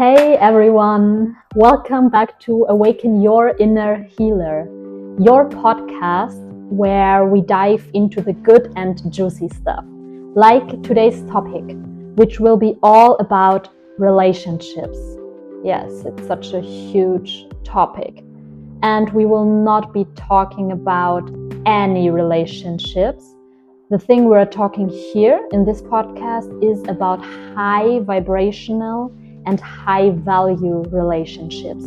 Hey everyone, welcome back to Awaken Your Inner Healer, your podcast where we dive into the good and juicy stuff, like today's topic, which will be all about relationships. Yes, it's such a huge topic, and we will not be talking about any relationships. The thing we're talking here in this podcast is about high vibrational and high value relationships.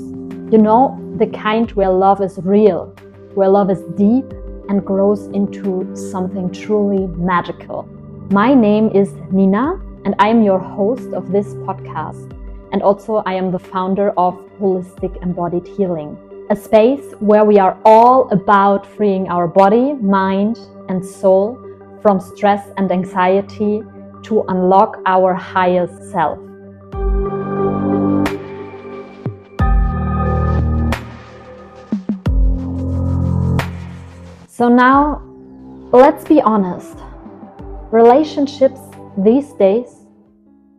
You know, the kind where love is real, where love is deep and grows into something truly magical. My name is Nina and I am your host of this podcast. And also I am the founder of Holistic Embodied Healing, a space where we are all about freeing our body, mind and soul from stress and anxiety to unlock our highest self. So now, let's be honest. Relationships these days,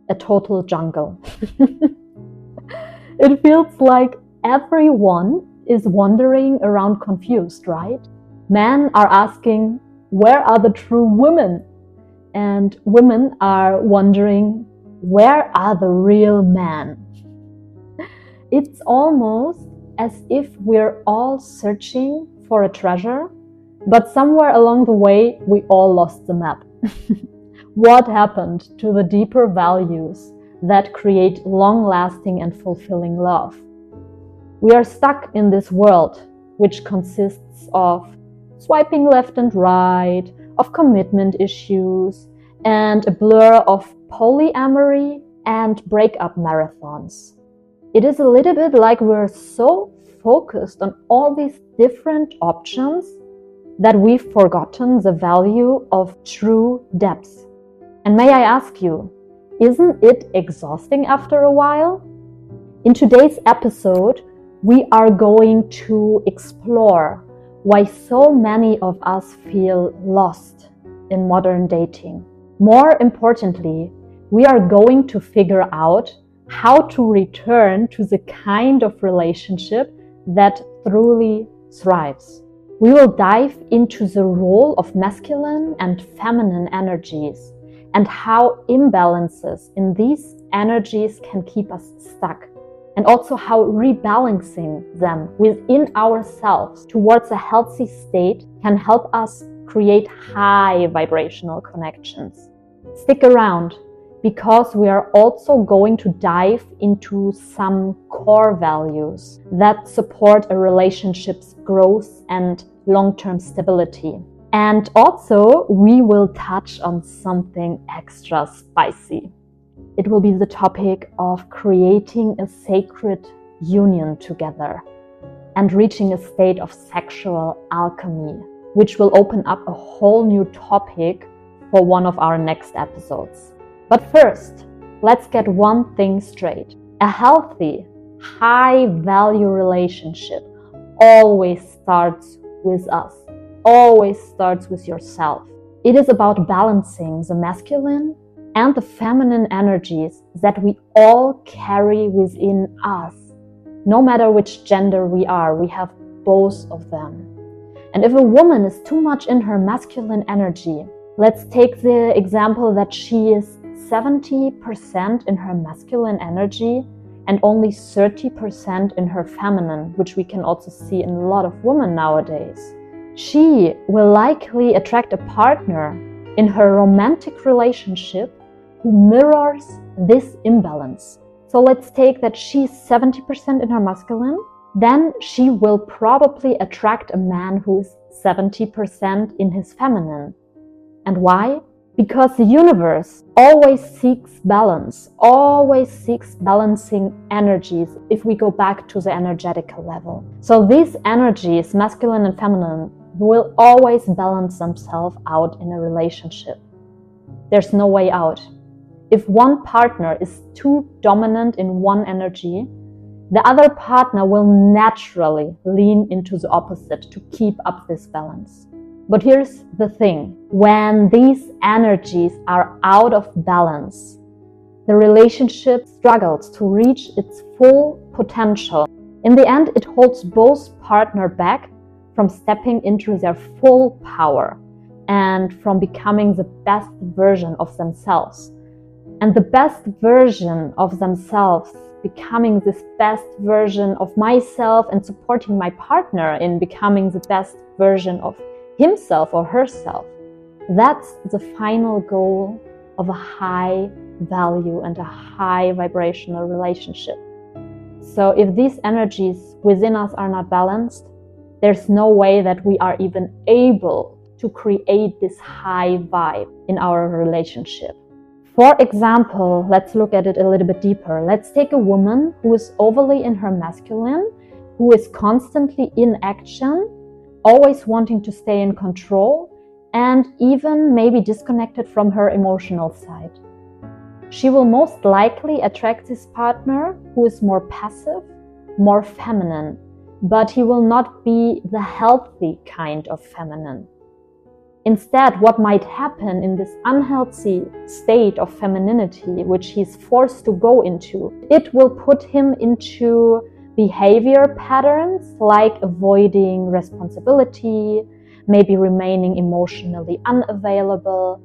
a total jungle. It feels like everyone is wandering around confused, right? Men are asking, where are the true women? And women are wondering, where are the real men? It's almost as if we're all searching for a treasure, but somewhere along the way, we all lost the map. What happened to the deeper values that create long-lasting and fulfilling love? We are stuck in this world, which consists of swiping left and right, of commitment issues, and a blur of polyamory and breakup marathons. It is a little bit like we're so focused on all these different options that we've forgotten the value of true depth. And may I ask you, isn't it exhausting after a while? In today's episode, we are going to explore why so many of us feel lost in modern dating. More importantly, we are going to figure out how to return to the kind of relationship that truly thrives. We will dive into the role of masculine and feminine energies and how imbalances in these energies can keep us stuck, and also how rebalancing them within ourselves towards a healthy state can help us create high vibrational connections. Stick around, because we are also going to dive into some core values that support a relationship's growth and long-term stability. And also, we will touch on something extra spicy. It will be the topic of creating a sacred union together and reaching a state of sexual alchemy, which will open up a whole new topic for one of our next episodes. But first, let's get one thing straight. A healthy, high-value relationship always starts with us, always starts with yourself. It is about balancing the masculine and the feminine energies that we all carry within us. No matter which gender we are, we have both of them. And if a woman is too much in her masculine energy, let's take the example that she is 70% in her masculine energy and only 30% in her feminine, which we can also see in a lot of women nowadays. She will likely attract a partner in her romantic relationship who mirrors this imbalance. So let's take that she's 70% in her masculine, then she will probably attract a man who is 70% in his feminine. And why? Because the universe always seeks balance, always seeks balancing energies if we go back to the energetical level. So these energies, masculine and feminine, will always balance themselves out in a relationship. There's no way out. If one partner is too dominant in one energy, the other partner will naturally lean into the opposite to keep up this balance. But here's the thing, when these energies are out of balance, the relationship struggles to reach its full potential. In the end, it holds both partners back from stepping into their full power and from becoming the best version of themselves. And the best version of themselves, becoming this best version of myself and supporting my partner in becoming the best version of himself or herself. That's the final goal of a high value and a high vibrational relationship. So if these energies within us are not balanced, there's no way that we are even able to create this high vibe in our relationship. For example, let's look at it a little bit deeper. Let's take a woman who is overly in her masculine, who is constantly in action, always wanting to stay in control, and even maybe disconnected from her emotional side. She will most likely attract this partner who is more passive, more feminine, but he will not be the healthy kind of feminine. Instead, what might happen in this unhealthy state of femininity, which he's forced to go into, it will put him into behavior patterns like avoiding responsibility, maybe remaining emotionally unavailable,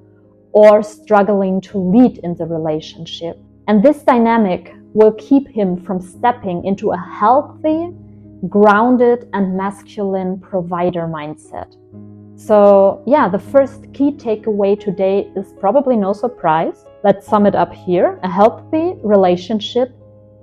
or struggling to lead in the relationship. And this dynamic will keep him from stepping into a healthy, grounded, and masculine provider mindset. So yeah, the first key takeaway today is probably no surprise. Let's sum it up here. A healthy relationship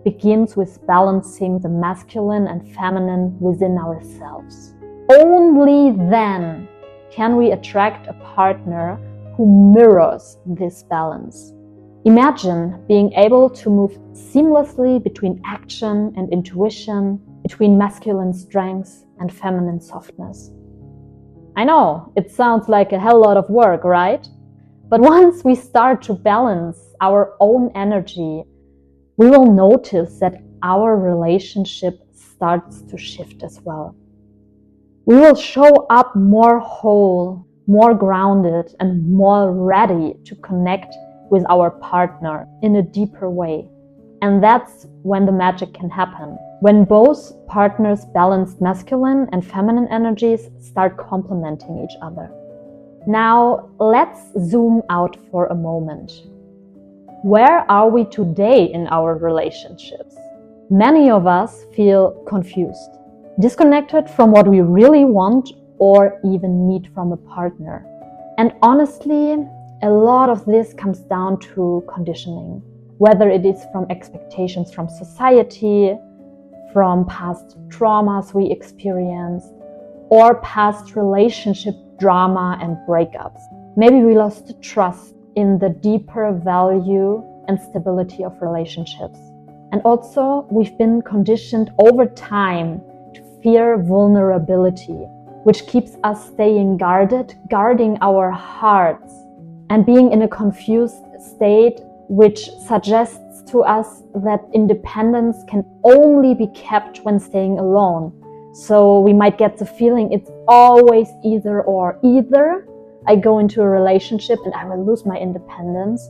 begins with balancing the masculine and feminine within ourselves. Only then can we attract a partner who mirrors this balance. Imagine being able to move seamlessly between action and intuition, between masculine strength and feminine softness. I know, it sounds like a hell lot of work, right? But once we start to balance our own energy, we will notice that our relationship starts to shift as well. We will show up more whole, more grounded, and more ready to connect with our partner in a deeper way. And that's when the magic can happen. When both partners' balanced masculine and feminine energies start complementing each other. Now, let's zoom out for a moment. Where are we today in our relationships? Many of us feel confused, disconnected from what we really want or even need from a partner. And honestly, a lot of this comes down to conditioning, whether it is from expectations from society, from past traumas we experienced, or past relationship drama and breakups. Maybe we lost trust in the deeper value and stability of relationships. And also, we've been conditioned over time to fear vulnerability, which keeps us staying guarded, guarding our hearts, and being in a confused state, which suggests to us that independence can only be kept when staying alone. So we might get the feeling it's always either or. Either I go into a relationship and I will lose my independence,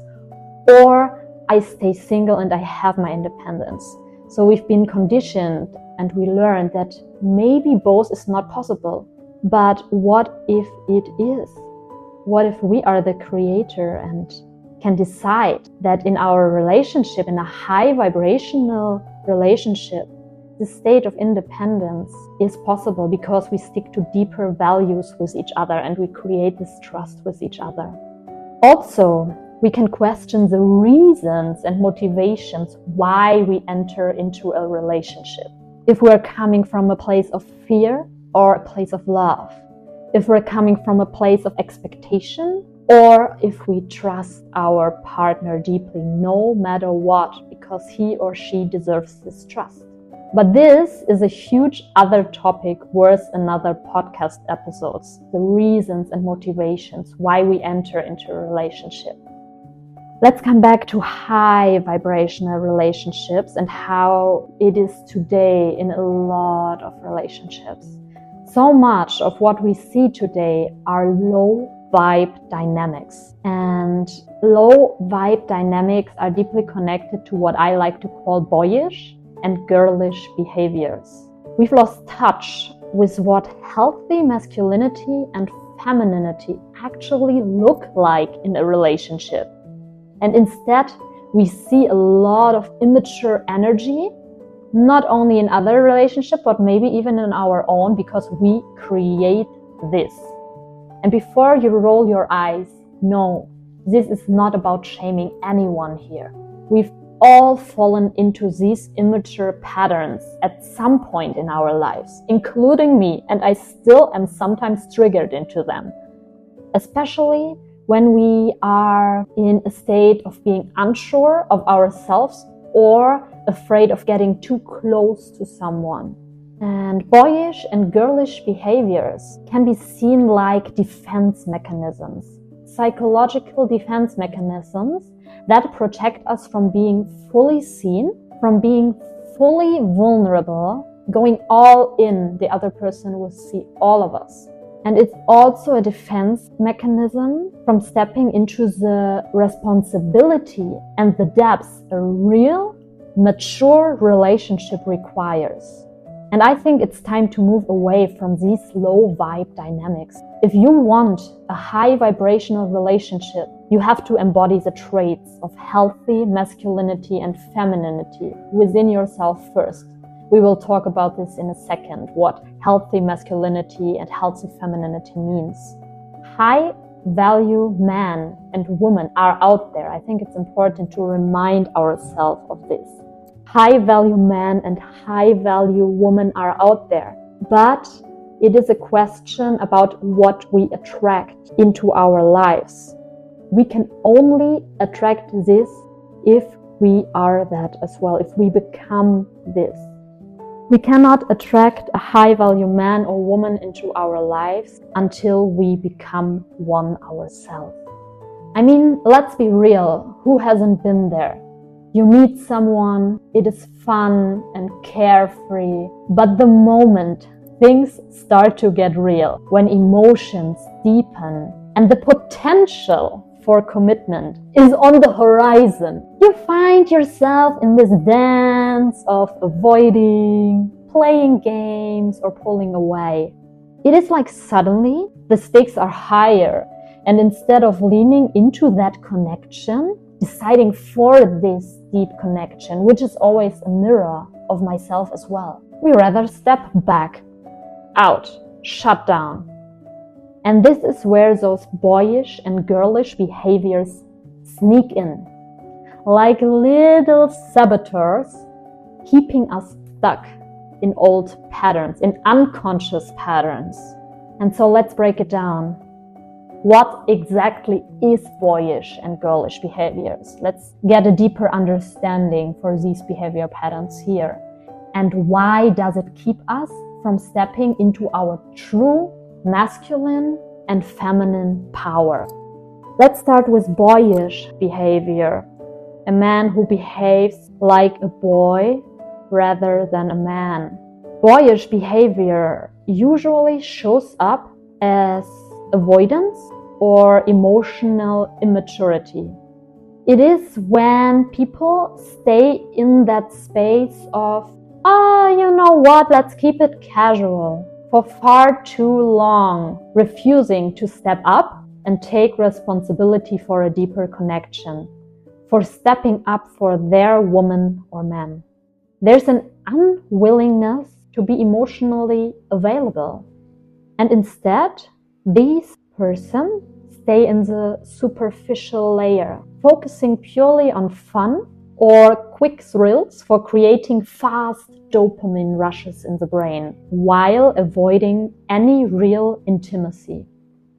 or I stay single and I have my independence. So we've been conditioned and we learned that maybe both is not possible. But what if it is? What if we are the creator and can decide that in our relationship, in a high vibrational relationship, the state of independence is possible because we stick to deeper values with each other and we create this trust with each other. Also, we can question the reasons and motivations why we enter into a relationship. If we're coming from a place of fear or a place of love, if we're coming from a place of expectation, or if we trust our partner deeply, no matter what, because he or she deserves this trust. But this is a huge other topic worth another podcast episodes, the reasons and motivations why we enter into a relationship. Let's come back to high vibrational relationships and how it is today in a lot of relationships. So much of what we see today are low vibe dynamics. And low vibe dynamics are deeply connected to what I like to call boyish and girlish behaviors. We've lost touch with what healthy masculinity and femininity actually look like in a relationship. And instead, we see a lot of immature energy, not only in other relationships, but maybe even in our own, because we create this. And before you roll your eyes, no, this is not about shaming anyone here. We've all fallen into these immature patterns at some point in our lives, including me, and I still am sometimes triggered into them, especially when we are in a state of being unsure of ourselves or afraid of getting too close to someone. And boyish and girlish behaviors can be seen like defense mechanisms, psychological defense mechanisms that protect us from being fully seen, from being fully vulnerable, going all in. The other person will see all of us. And it's also a defense mechanism from stepping into the responsibility and the depths a real, mature relationship requires. And I think it's time to move away from these low vibe dynamics. If you want a high vibrational relationship, you have to embody the traits of healthy masculinity and femininity within yourself first. We will talk about this in a second, what healthy masculinity and healthy femininity means. High value men and women are out there. I think it's important to remind ourselves of this. High value men and high value women are out there, but it is a question about what we attract into our lives. We can only attract this if we are that as well, if we become this. We cannot attract a high value man or woman into our lives until we become one ourselves. I mean, let's be real, who hasn't been there? You meet someone, it is fun and carefree, but the moment things start to get real, when emotions deepen and the potential for commitment is on the horizon, you find yourself in this dance of avoiding, playing games, or pulling away. It is like suddenly the stakes are higher, and instead of leaning into that connection, deciding for this deep connection, which is always a mirror of myself as well, we rather step back, out, shut down. And this is where those boyish and girlish behaviors sneak in, like little saboteurs, keeping us stuck in old patterns, in unconscious patterns. And so let's break it down. What exactly is boyish and girlish behaviors? Let's get a deeper understanding for these behavior patterns here. And why does it keep us from stepping into our true masculine and feminine power? Let's start with boyish behavior. A man who behaves like a boy rather than a man. Boyish behavior usually shows up as avoidance or emotional immaturity. It is when people stay in that space of, oh, you know what, let's keep it casual, for far too long, refusing to step up and take responsibility for a deeper connection, for stepping up for their woman or man. There's an unwillingness to be emotionally available. And instead, these persons stay in the superficial layer, focusing purely on fun or quick thrills for creating fast dopamine rushes in the brain, while avoiding any real intimacy.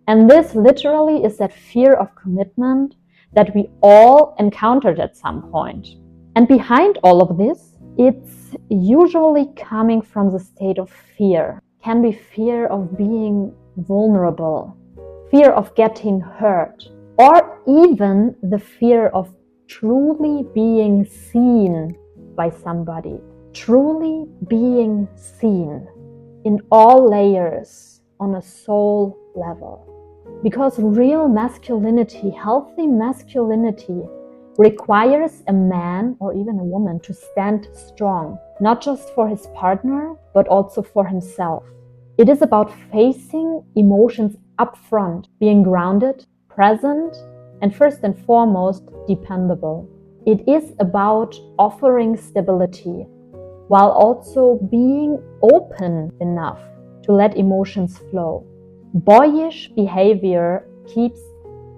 And this literally is that fear of commitment that we all encountered at some point. And behind all of this, it's usually coming from the state of fear. Can be fear of being vulnerable, fear of getting hurt, or even the fear of truly being seen by somebody, truly being seen in all layers on a soul level. Because real masculinity, healthy masculinity, requires a man or even a woman to stand strong, not just for his partner, but also for himself. It is about facing emotions up front, being grounded, present, and first and foremost, dependable. It is about offering stability, while also being open enough to let emotions flow. Boyish behavior keeps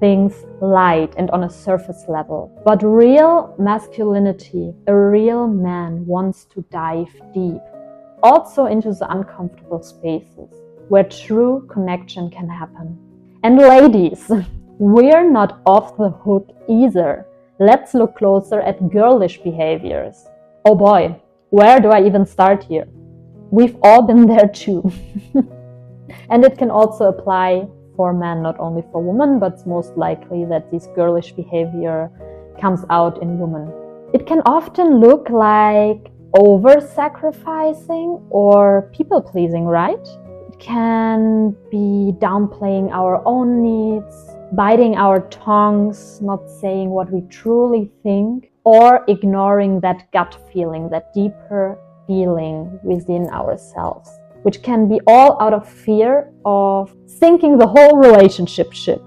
things light and on a surface level, but real masculinity, a real man, wants to dive deep, also into the uncomfortable spaces where true connection can happen. And ladies, we're not off the hook either. Let's look closer at girlish behaviors. Oh boy, where do I even start here? We've all been there too. And it can also apply for men, not only for women, but it's most likely that this girlish behavior comes out in women. It can often look like over-sacrificing or people-pleasing, right? It can be downplaying our own needs, biting our tongues, not saying what we truly think, or ignoring that gut feeling, that deeper feeling within ourselves, which can be all out of fear of sinking the whole relationship ship.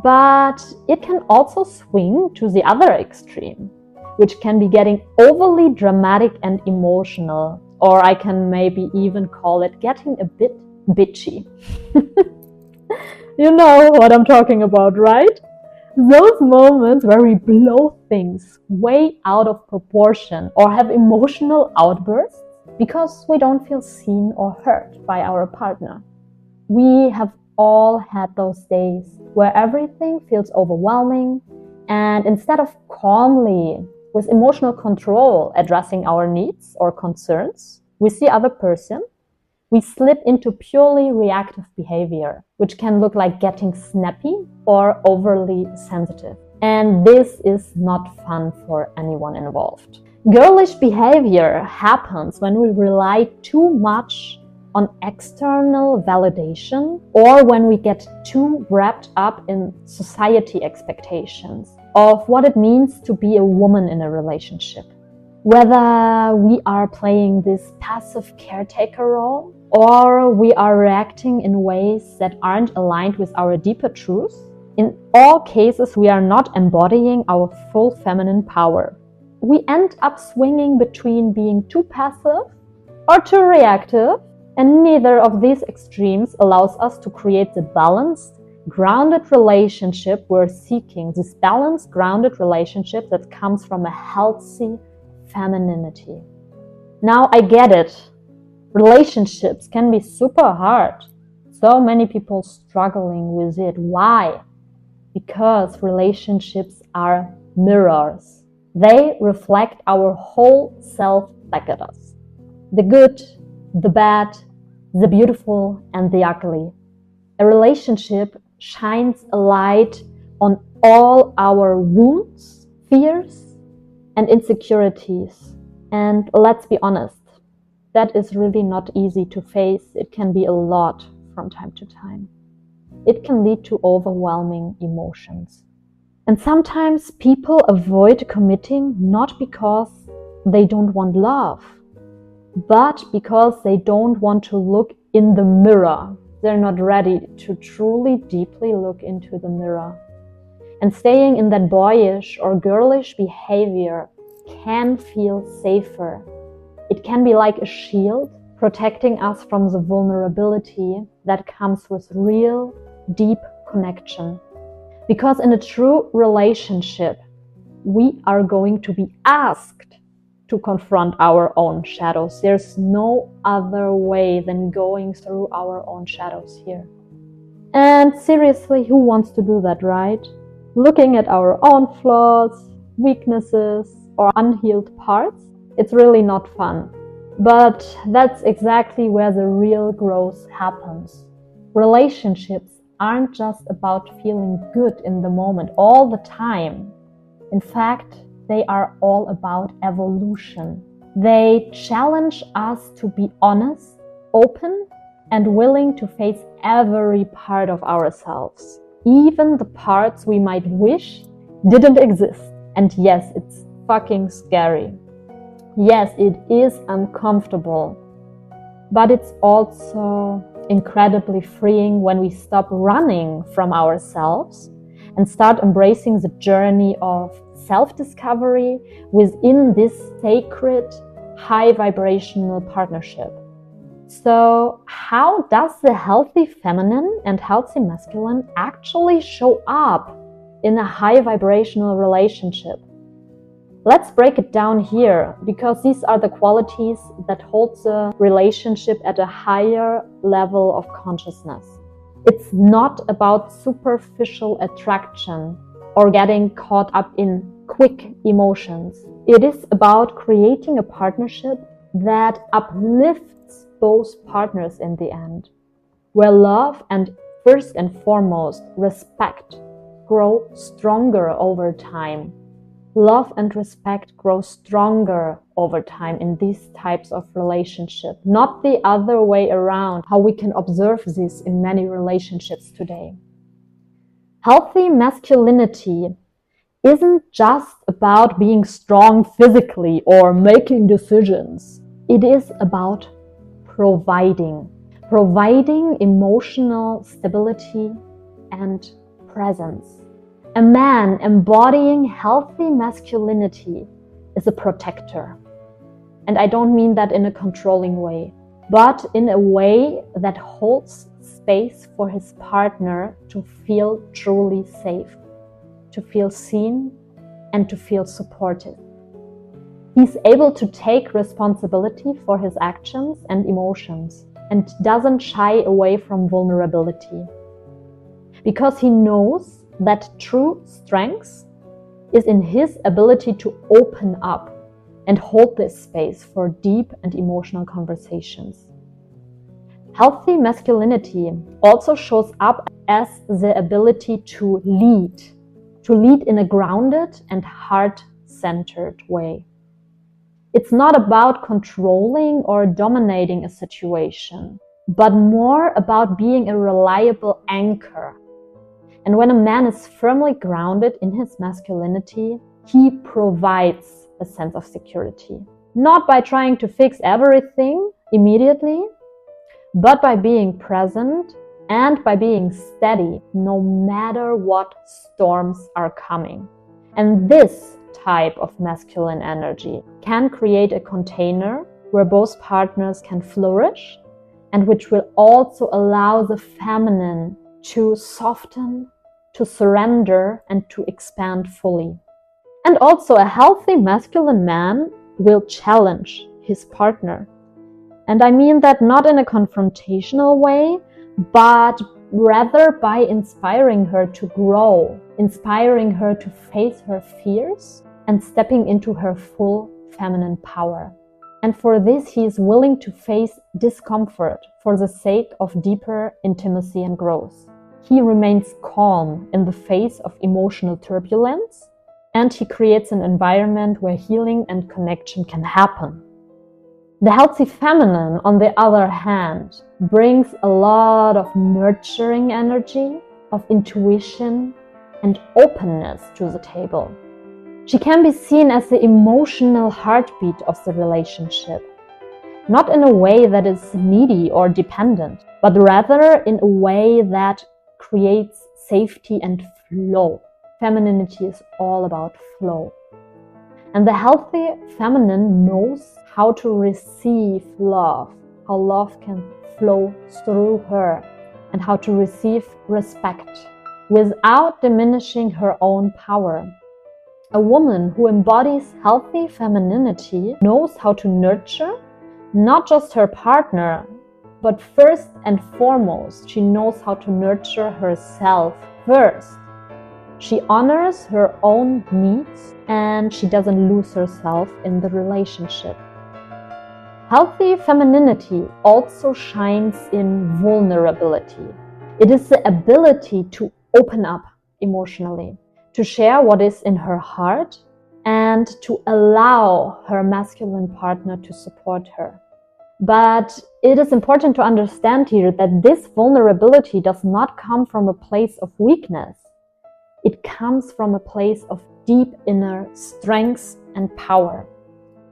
But it can also swing to the other extreme, which can be getting overly dramatic and emotional, or I can maybe even call it getting a bit bitchy. You know what I'm talking about, right? Those moments where we blow things way out of proportion or have emotional outbursts because we don't feel seen or heard by our partner. We have all had those days where everything feels overwhelming, and instead of calmly, with emotional control, addressing our needs or concerns, we see other person, we slip into purely reactive behavior, which can look like getting snappy or overly sensitive. And this is not fun for anyone involved. Girlish behavior happens when we rely too much on external validation, or when we get too wrapped up in society expectations of what it means to be a woman in a relationship. Whether we are playing this passive caretaker role, or we are reacting in ways that aren't aligned with our deeper truths, in all cases we are not embodying our full feminine power. We end up swinging between being too passive or too reactive, and neither of these extremes allows us to create the balanced, grounded relationship we're seeking, this balanced, grounded relationship that comes from a healthy femininity. Now, I get it. Relationships can be super hard. So many people struggling with it. Why? Because relationships are mirrors. They reflect our whole self back at us. The good, the bad, the beautiful, and the ugly. A relationship shines a light on all our wounds, fears, and insecurities. And let's be honest, that is really not easy to face. It can be a lot from time to time. It can lead to overwhelming emotions. And sometimes people avoid committing not because they don't want love, but because they don't want to look in the mirror. They're not ready to truly, deeply look into the mirror. And staying in that boyish or girlish behavior can feel safer. It can be like a shield protecting us from the vulnerability that comes with real, deep connection. Because in a true relationship, we are going to be asked to confront our own shadows. There's no other way than going through our own shadows here. And seriously, who wants to do that, right? Looking at our own flaws, weaknesses, or unhealed parts, it's really not fun. But that's exactly where the real growth happens. Relationships aren't just about feeling good in the moment all the time. In fact, they are all about evolution. They challenge us to be honest, open, and willing to face every part of ourselves, even the parts we might wish didn't exist. And yes, it's fucking scary. Yes, it is uncomfortable, but it's also incredibly freeing when we stop running from ourselves and start embracing the journey of self-discovery within this sacred, high-vibrational partnership. So, how does the healthy feminine and healthy masculine actually show up in a high-vibrational relationship? Let's break it down here, because these are the qualities that hold the relationship at a higher level of consciousness. It's not about superficial attraction or getting caught up in quick emotions. It is about creating a partnership that uplifts both partners in the end, where love and, first and foremost, respect grow stronger over time. Love and respect grow stronger over time in these types of relationship, not the other way around, how we can observe this in many relationships today. Healthy masculinity isn't just about being strong physically or making decisions. It is about providing emotional stability and presence. A man embodying healthy masculinity is a protector. And I don't mean that in a controlling way, but in a way that holds space for his partner to feel truly safe, to feel seen, and to feel supported. He's able to take responsibility for his actions and emotions and doesn't shy away from vulnerability, because he knows that true strength is in his ability to open up and hold this space for deep and emotional conversations. Healthy masculinity also shows up as the ability to lead in a grounded and heart-centered way. It's not about controlling or dominating a situation, but more about being a reliable anchor. And when a man is firmly grounded in his masculinity, he provides a sense of security. Not by trying to fix everything immediately, but by being present and by being steady no matter what storms are coming. And this type of masculine energy can create a container where both partners can flourish, and which will also allow the feminine to soften, to surrender, and to expand fully. And also, a healthy masculine man will challenge his partner. And I mean that not in a confrontational way, but rather by inspiring her to grow, inspiring her to face her fears and stepping into her full feminine power. And for this, he is willing to face discomfort for the sake of deeper intimacy and growth. He remains calm in the face of emotional turbulence, and he creates an environment where healing and connection can happen. The healthy feminine, on the other hand, brings a lot of nurturing energy, of intuition, and openness to the table. She can be seen as the emotional heartbeat of the relationship, not in a way that is needy or dependent, but rather in a way that creates safety and flow. Femininity is all about flow. And the healthy feminine knows how to receive love, how love can flow through her, and how to receive respect without diminishing her own power. A woman who embodies healthy femininity knows how to nurture not just her partner, but first and foremost, she knows how to nurture herself first. She honors her own needs and she doesn't lose herself in the relationship. Healthy femininity also shines in vulnerability. It is the ability to open up emotionally, to share what is in her heart, and to allow her masculine partner to support her. But it is important to understand here that this vulnerability does not come from a place of weakness. It comes from a place of deep inner strength and power.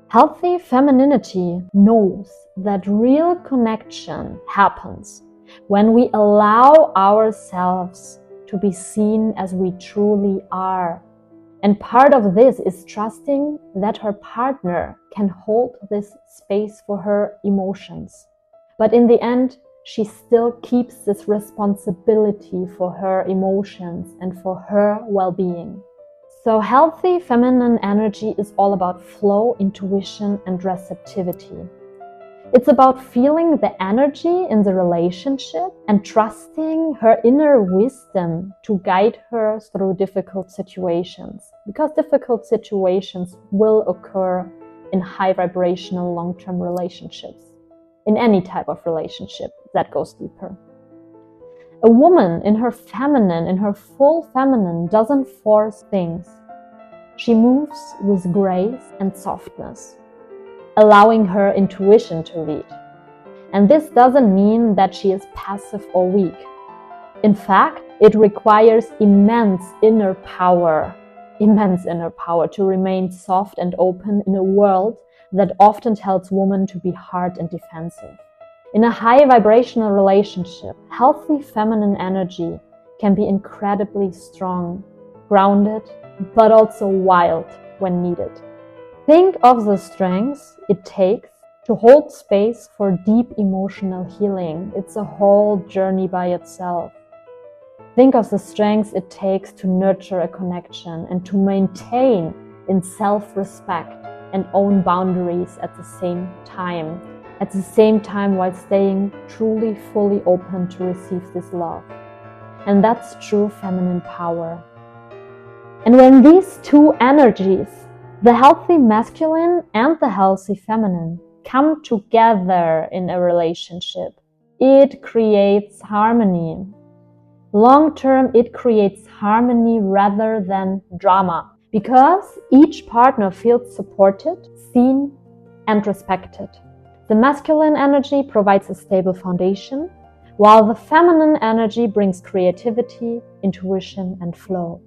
Healthy femininity knows that real connection happens when we allow ourselves to be seen as we truly are. And part of this is trusting that her partner can hold this space for her emotions. But in the end, she still keeps this responsibility for her emotions and for her well-being. So healthy feminine energy is all about flow, intuition, and receptivity. It's about feeling the energy in the relationship and trusting her inner wisdom to guide her through difficult situations. Because difficult situations will occur in high vibrational long-term relationships, in any type of relationship that goes deeper. A woman in her feminine, in her full feminine, doesn't force things. She moves with grace and softness, allowing her intuition to lead. And this doesn't mean that she is passive or weak. In fact, it requires immense inner power to remain soft and open in a world that often tells women to be hard and defensive. In a high vibrational relationship, healthy feminine energy can be incredibly strong, grounded, but also wild when needed. Think of the strength it takes to hold space for deep emotional healing. It's a whole journey by itself. Think of the strength it takes to nurture a connection and to maintain in self-respect and own boundaries at the same time while staying truly fully open to receive this love. And that's true feminine power. And when these two energies, the healthy masculine and the healthy feminine, come together in a relationship, it creates harmony. Long term, it creates harmony rather than drama, because each partner feels supported, seen, and respected. The masculine energy provides a stable foundation, while the feminine energy brings creativity, intuition, and flow.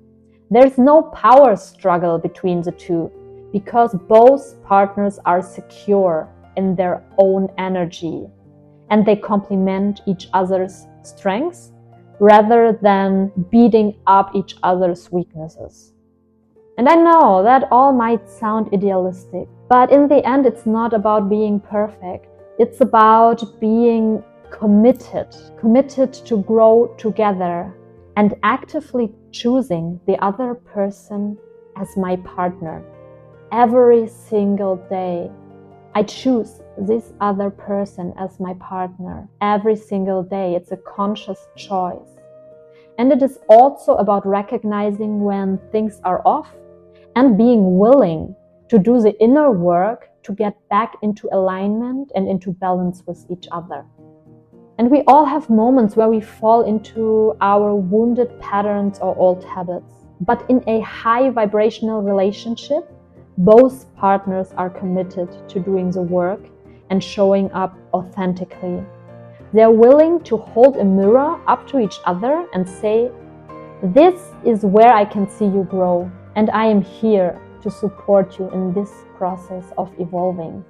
There's no power struggle between the two, because both partners are secure in their own energy and they complement each other's strengths rather than beating up each other's weaknesses. And I know that all might sound idealistic, but in the end, it's not about being perfect. It's about being committed to grow together and actively choosing the other person as my partner. Every single day, I choose this other person as my partner. Every single day, it's a conscious choice. And it is also about recognizing when things are off and being willing to do the inner work to get back into alignment and into balance with each other. And we all have moments where we fall into our wounded patterns or old habits. But in a high vibrational relationship, both partners are committed to doing the work and showing up authentically. They're willing to hold a mirror up to each other and say, "This is where I can see you grow, and I am here to support you in this process of evolving."